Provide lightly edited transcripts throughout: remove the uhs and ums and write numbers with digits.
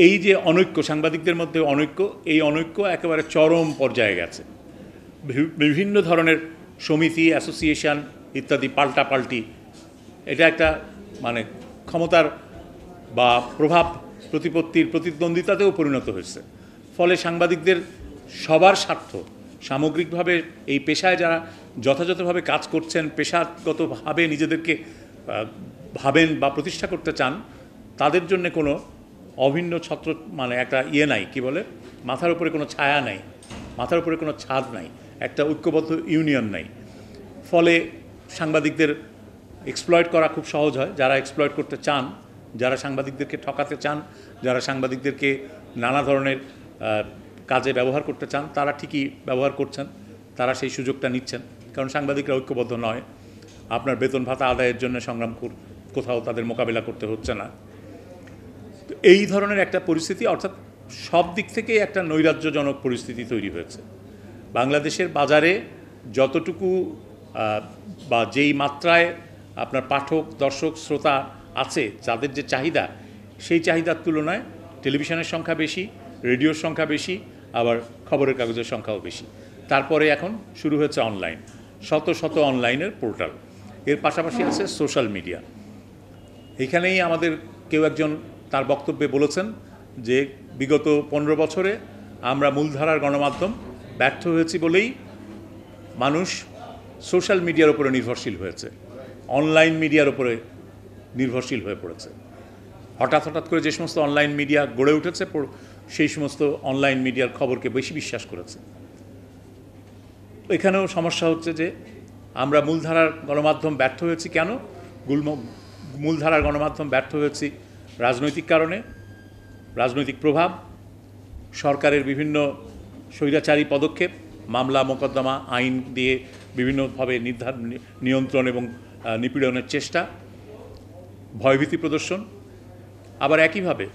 এই যে অনৈক্য, সাংবাদিকদের মধ্যে অনৈক্য, এই অনৈক্য একেবারে চরম পর্যায়ে গেছে। বিভিন্ন ধরনের সমিতি, অ্যাসোসিয়েশন ইত্যাদি পাল্টাপাল্টি, এটা একটা মানে ক্ষমতার বা প্রভাব প্রতিপত্তির প্রতিদ্বন্দ্বিতাতেও পরিণত হয়েছে। ফলে সাংবাদিকদের সবার স্বার্থ, সামগ্রিকভাবে এই পেশায় যারা যথাযথভাবে কাজ করছেন, পেশাগতভাবে নিজেদেরকে ভাবেন বা প্রতিষ্ঠা করতে চান, তাদের জন্য কোনো অভিন্ন ছত্র মানে একটা নাই, কি বলে, মাথার উপরে কোনো ছায়া নাই, মাথার উপরে কোনো ছাদ নাই, একটা ঐক্যবদ্ধ ইউনিয়ন নাই। ফলে সাংবাদিকদের এক্সপ্লয়েট করা খুব সহজ হয়। যারা এক্সপ্লয়েট করতে চান, যারা সাংবাদিকদেরকে ঠকাতে চান, যারা সাংবাদিকদেরকে নানা ধরনের কাজে ব্যবহার করতে চান, তারা ঠিকই ব্যবহার করছেন, তারা সেই সুযোগটা নিচ্ছেন। কারণ সাংবাদিকরা ঐক্যবদ্ধ নয়, আপনার বেতন ভাতা আদায়ের জন্য সংগ্রাম কোথাও তাদের মোকাবিলা করতে হচ্ছে না। এই ধরনের একটা পরিস্থিতি, অর্থাৎ সব দিক থেকেই একটা নৈরাজ্যজনক পরিস্থিতি তৈরি হয়েছে। বাংলাদেশের বাজারে যতটুকু বা যেই মাত্রায় আপনার পাঠক, দর্শক, শ্রোতা আছে, যাদের যে চাহিদা, সেই চাহিদার তুলনায় টেলিভিশনের সংখ্যা বেশি, রেডিওর সংখ্যা বেশি, আবার খবরের কাগজের সংখ্যাও বেশি। তারপরে এখন শুরু হয়েছে অনলাইন, শত শত অনলাইনের পোর্টাল। এর পাশাপাশি আছে সোশ্যাল মিডিয়া। এখানেই আমাদের কেউ একজন তার বক্তব্যে বলেছেন যে বিগত 15 বছরে আমরা মূলধারার গণমাধ্যম ব্যর্থ হয়েছি বলেই মানুষ সোশ্যাল মিডিয়ার উপরে নির্ভরশীল হয়েছে, অনলাইন মিডিয়ার উপরে নির্ভরশীল হয়ে পড়েছে। হঠাৎ করে যে সমস্ত অনলাইন মিডিয়া গড়ে উঠেছে, সেই সমস্ত অনলাইন মিডিয়ার খবরকে বেশি বিশ্বাস করেছে। এখানেও সমস্যা হচ্ছে যে আমরা মূলধারার গণমাধ্যম ব্যর্থ হয়েছি কেন? মূলধারার গণমাধ্যম ব্যর্থ হয়েছি রাজনৈতিক কারণে, রাজনৈতিক প্রভাব, সরকারের বিভিন্ন স্বৈরাচারী পদক্ষেপ, মামলা মোকদ্দমা, আইন দিয়ে বিভিন্নভাবে নিয়ন্ত্রণ এবং নিপীড়নের চেষ্টা, ভয়ভীতি প্রদর্শন। আবার একইভাবে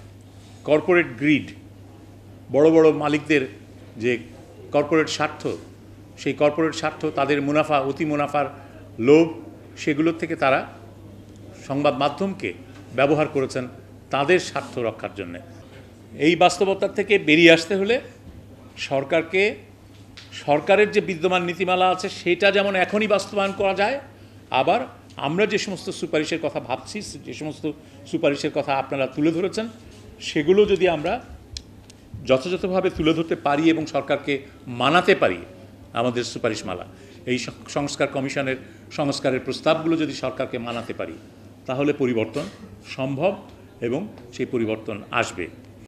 কর্পোরেট গ্রিড, বড় বড় মালিকদের যে কর্পোরেট স্বার্থ, সেই কর্পোরেট স্বার্থ, তাদের মুনাফা, অতি মুনাফার লোভ, সেগুলোর থেকে তারা সংবাদ মাধ্যমকে ব্যবহার করেছেন তাদের স্বার্থ রক্ষার জন্য। এই বাস্তবতার থেকে বেরিয়ে আসতে হলে সরকারের যে বিদ্যমান নীতিমালা আছে সেটা যেমন এখনই বাস্তবায়ন করা যায়, আবার আমরা যে সমস্ত সুপারিশের কথা ভাবছি, যে সমস্ত সুপারিশের কথা আপনারা তুলে ধরেছেন, সেগুলো যদি আমরা যথাযথভাবে তুলে ধরতে পারি এবং সরকারকে মানাতে পারি, আমাদের সুপারিশমালা, এই সংস্কার কমিশনের সংস্কারের প্রস্তাবগুলো যদি সরকারকে মানাতে পারি, তাহলে পরিবর্তন সম্ভব এবং সেই পরিবর্তন আসবে।